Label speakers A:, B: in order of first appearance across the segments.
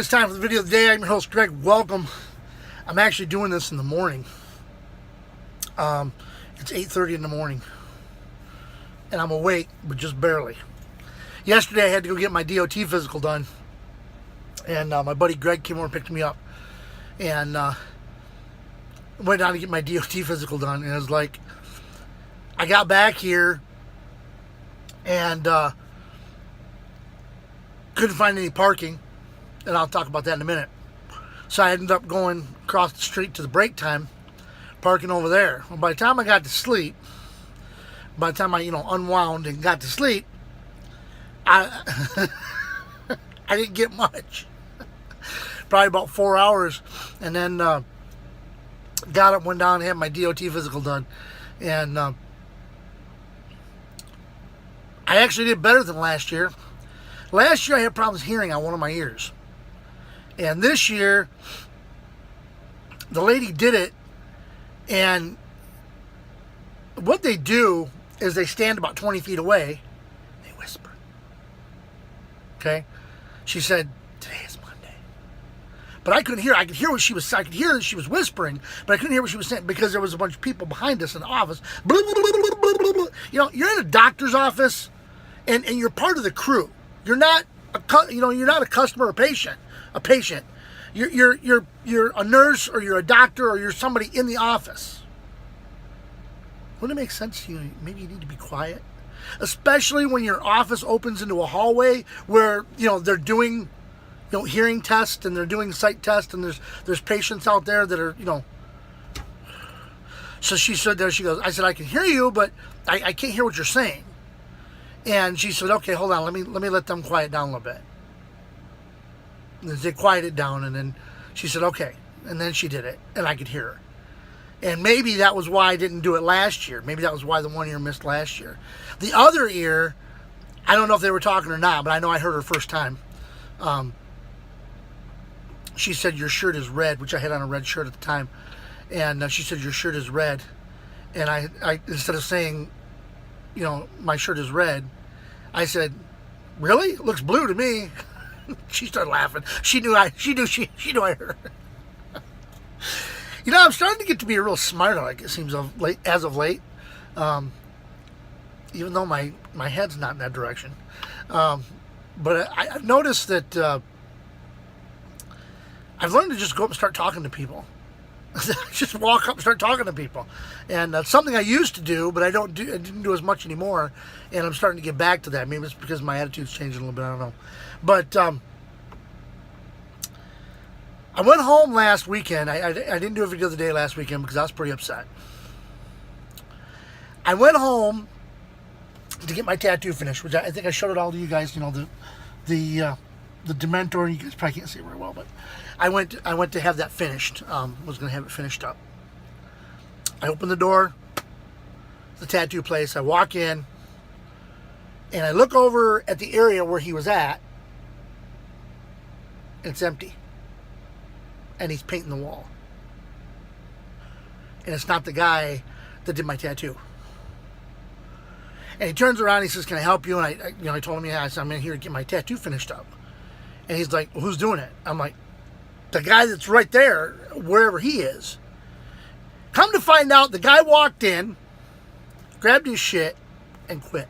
A: it's time for the video of the day. I'm your host, Greg. Welcome. I'm actually doing this in the morning. It's 8:30 in the morning. And I'm awake, but just barely. Yesterday, I had to go get my DOT physical done. And my buddy Greg came over and picked me up. And went down to get my DOT physical done. And it was like, I got back here and couldn't find any parking. And I'll talk about that in a minute. So I ended up going across the street to the break time, parking over there. Well, by the time I got to sleep, by the time I, unwound and got to sleep, I I didn't get much. Probably about 4 hours. And then got up, went down and had my DOT physical done. And I actually did better than last year. Last year I had problems hearing on one of my ears. And this year, the lady did it, and what they do is they stand about 20 feet away, they whisper. Okay? She said, today is Monday. But I couldn't hear. I could hear what she was saying. I could hear that she was whispering, but I couldn't hear what she was saying because there was a bunch of people behind us in the office. Blah, blah, blah, blah, blah, blah, blah. You're in a doctor's office, and you're part of the crew. You're not you're not a customer or patient. A patient. You're a nurse, or you're a doctor, or you're somebody in the office. Wouldn't it make sense to you? Maybe you need to be quiet, especially when your office opens into a hallway where they're doing hearing tests and they're doing sight tests, and there's patients out there that are So she stood there. She goes, I said, I can hear you, but I can't hear what you're saying. And she said, okay, hold on, let me let them quiet down a little bit. They quieted down, and then she said, okay. And then she did it, and I could hear her. And maybe that was why I didn't do it last year. Maybe that was why the one ear missed last year. The other ear, I don't know if they were talking or not, but I know I heard her first time. She said, your shirt is red, which I had on a red shirt at the time. And she said, your shirt is red. And I instead of saying, my shirt is red, I said, really? It looks blue to me. She started laughing. She knew I heard. I'm starting to get to be a real smart aleck, it seems, as of late. Even though my head's not in that direction. But I've noticed that I've learned to just go up and start talking to people. Just walk up and start talking to people. And that's something I used to do, but I didn't do as much anymore. And I'm starting to get back to that. Maybe it's because my attitude's changing a little bit. I don't know. But I went home last weekend. I didn't do a video of the day last weekend because I was pretty upset. I went home to get my tattoo finished, which I think I showed it all to you guys. The Dementor. You guys probably can't see it very well, but I went to have that finished. Was going to have it finished up. I opened the door, the tattoo place. I walk in, and I look over at the area where he was at. It's empty. And he's painting the wall. And it's not the guy that did my tattoo. And he turns around and he says, can I help you? And I told him, yeah. I said, I'm in here to get my tattoo finished up. And he's like, well, who's doing it? I'm like, the guy that's right there, wherever he is. Come to find out, the guy walked in, grabbed his shit, and quit.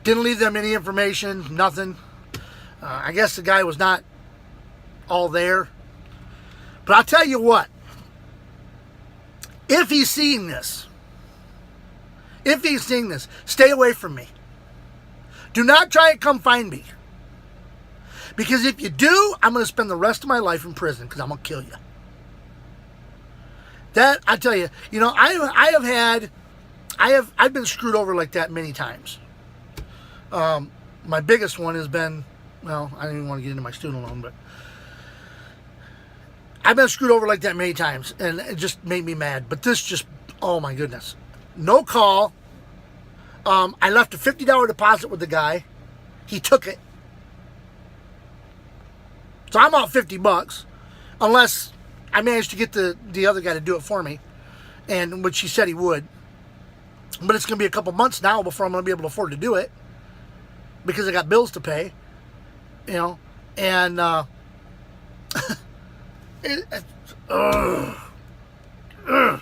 A: Didn't leave them any information, nothing. I guess the guy was not all there. But I'll tell you what. If he's seeing this, stay away from me. Do not try and come find me. Because if you do, I'm going to spend the rest of my life in prison because I'm going to kill you. That, I tell you, I've been screwed over like that many times. My biggest one has been, well, I don't even want to get into my student loan, but I've been screwed over like that many times, and it just made me mad. But this just, oh my goodness. No call. I left a $50 deposit with the guy. He took it. So I'm out $50, unless I managed to get the other guy to do it for me, and which he said he would. But it's going to be a couple months now before I'm going to be able to afford to do it, because I got bills to pay, And it, ugh, ugh.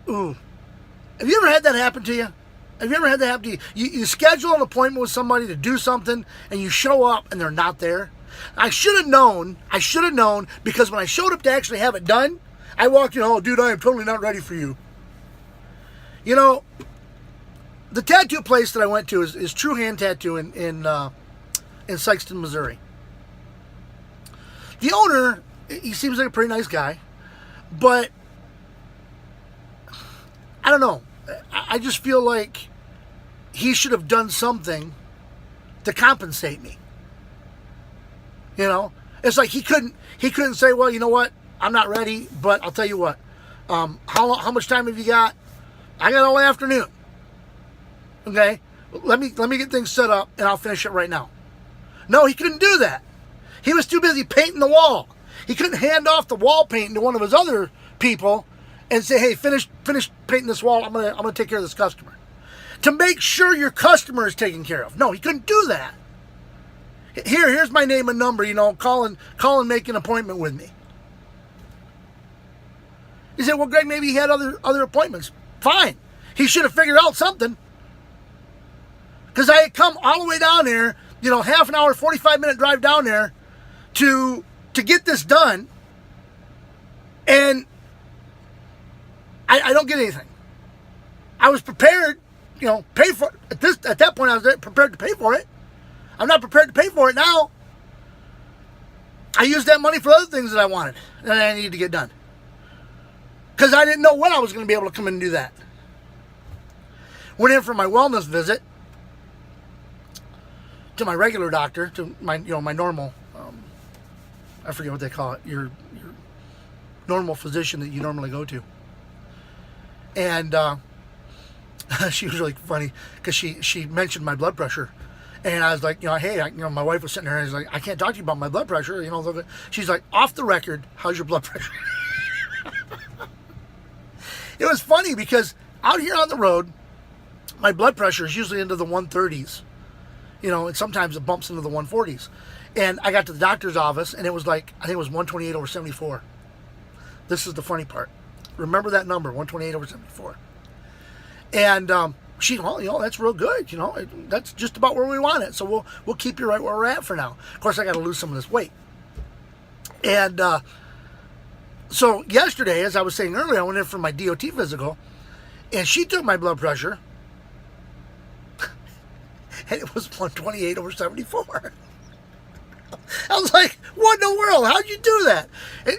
A: Ooh. Have you ever had that happen to you? Have you ever had that happen to you? You schedule an appointment with somebody to do something, and you show up, and they're not there? I should have known, because when I showed up to actually have it done, I walked in, oh, dude, I am totally not ready for you. You know, the tattoo place that I went to is True Hand Tattoo in Sikeston, Missouri. The owner, he seems like a pretty nice guy, but I don't know. I just feel like he should have done something to compensate me. You know, it's like he couldn't say, well, you know what, I'm not ready, but I'll tell you what. How much time have you got? I got all afternoon. Okay, let me get things set up, and I'll finish it right now. No, he couldn't do that. He was too busy painting the wall. He couldn't hand off the wall painting to one of his other people and say, hey, finish painting this wall. I'm gonna take care of this customer. To make sure your customer is taken care of. No, he couldn't do that. Here's my name and number, you know, call and make an appointment with me. He said, well, Greg, maybe he had other appointments. Fine. He should have figured out something. Because I had come all the way down there, you know, half an hour, 45-minute drive down there to get this done, and I don't get anything. I was prepared, you know, pay for it. At that point I was prepared to pay for it. I'm not prepared to pay for it now. I used that money for other things that I wanted that I needed to get done. Because I didn't know when I was going to be able to come in and do that. Went in for my wellness visit to my regular doctor, to my normal, I forget what they call it, your normal physician that you normally go to. And she was really funny because she mentioned my blood pressure. And I was like, hey, my wife was sitting there and I was like, I can't talk to you about my blood pressure. She's like, off the record, how's your blood pressure? It was funny because out here on the road, my blood pressure is usually into the 130s. And sometimes it bumps into the 140s. And I got to the doctor's office and it was like, I think it was 128/74. This is the funny part. Remember that number, 128/74. And that's real good. That's just about where we want it. So we'll keep you right where we're at for now. Of course, I got to lose some of this weight. And so yesterday, as I was saying earlier, I went in for my DOT physical, and she took my blood pressure, and it was 128/74. I was like, what in the world? How'd you do that?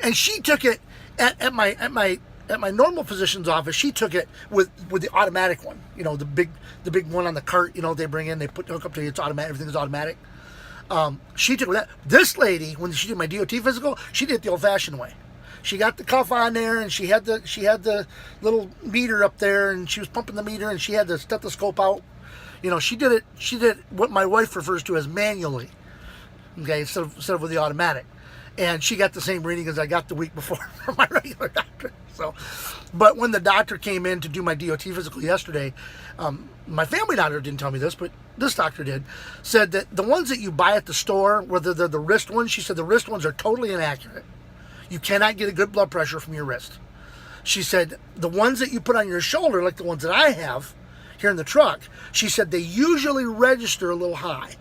A: And she took it at my normal physician's office. She took it with the automatic one, the big one on the cart, they bring in, they hook up to you, it's automatic, everything's automatic. She took that. This lady, when she did my DOT physical, she did it the old-fashioned way. She got the cuff on there, and she had the little meter up there, and she was pumping the meter, and she had the stethoscope out. She did what my wife refers to as manually, okay, instead of with the automatic. And she got the same reading as I got the week before from my regular doctor. But when the doctor came in to do my DOT physical yesterday, my family doctor didn't tell me this, but this doctor did, said that the ones that you buy at the store, whether they're the wrist ones, she said the wrist ones are totally inaccurate. You cannot get a good blood pressure from your wrist. She said the ones that you put on your shoulder, like the ones that I have here in the truck, she said they usually register a little high.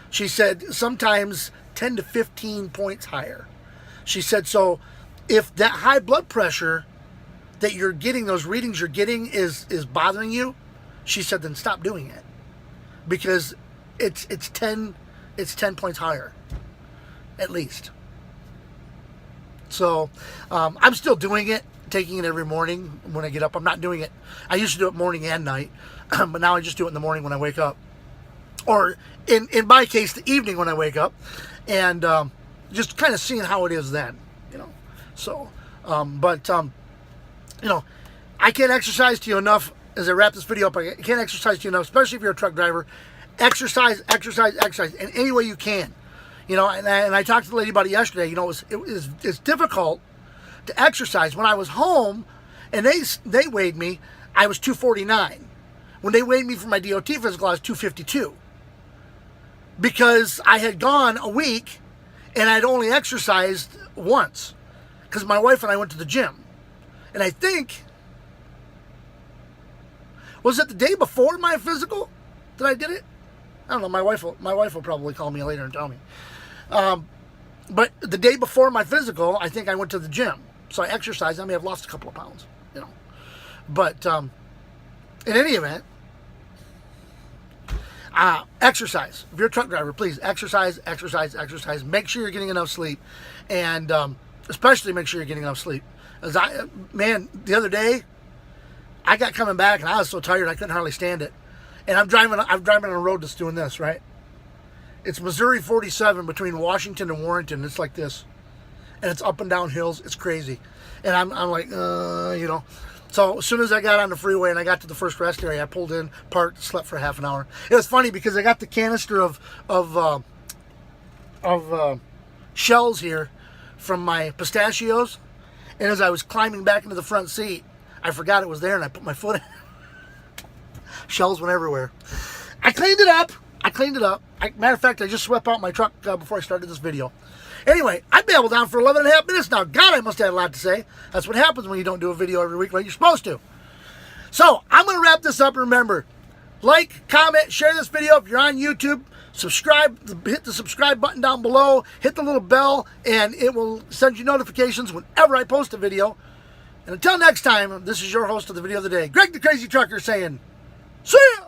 A: She said sometimes 10 to 15 points higher. She said, so if that high blood pressure that you're getting, those readings you're getting is bothering you, she said, then stop doing it. Because it's 10 points higher, at least. So I'm still doing it, taking it every morning when I get up. I'm not doing it. I used to do it morning and night, but now I just do it in the morning when I wake up. Or in my case, the evening when I wake up. And just kind of seeing how it is then, So, I can't exercise to you enough as I wrap this video up. I can't exercise to you enough, especially if you're a truck driver. Exercise in any way you can. And I talked to the lady about it yesterday. It's difficult to exercise. When I was home and they weighed me, I was 249. When they weighed me for my DOT physical, I was 252. because I had gone a week and I'd only exercised once because my wife and I went to the gym. And I think, was it the day before my physical that I did it? I don't know. My wife will probably call me later and tell me. But the day before my physical, I think I went to the gym. So I exercised. I may have lost a couple of pounds, you know. But in any event, exercise. If you're a truck driver, please exercise, exercise, exercise. Make sure you're getting enough sleep. And especially make sure you're getting enough sleep. Man, the other day, I got coming back and I was so tired I couldn't hardly stand it. And I'm driving on a road that's doing this, right? It's Missouri 47 between Washington and Warrenton. It's like this. And it's up and down hills. It's crazy. And I'm like, you know. So as soon as I got on the freeway and I got to the first rest area, I pulled in, parked, slept for half an hour. It was funny because I got the canister of shells here from my pistachios. And as I was climbing back into the front seat, I forgot it was there and I put my foot in. Shells went everywhere. I cleaned it up. Matter of fact, I just swept out my truck before I started this video. Anyway, I babbled on for 11 and a half minutes now. God, I must have a lot to say. That's what happens when you don't do a video every week like you're supposed to. So, I'm going to wrap this up. Remember, like, comment, share this video. If you're on YouTube, subscribe. Hit the subscribe button down below. Hit the little bell, and it will send you notifications whenever I post a video. And until next time, this is your host of the video of the day, Greg the Crazy Trucker, saying, see ya!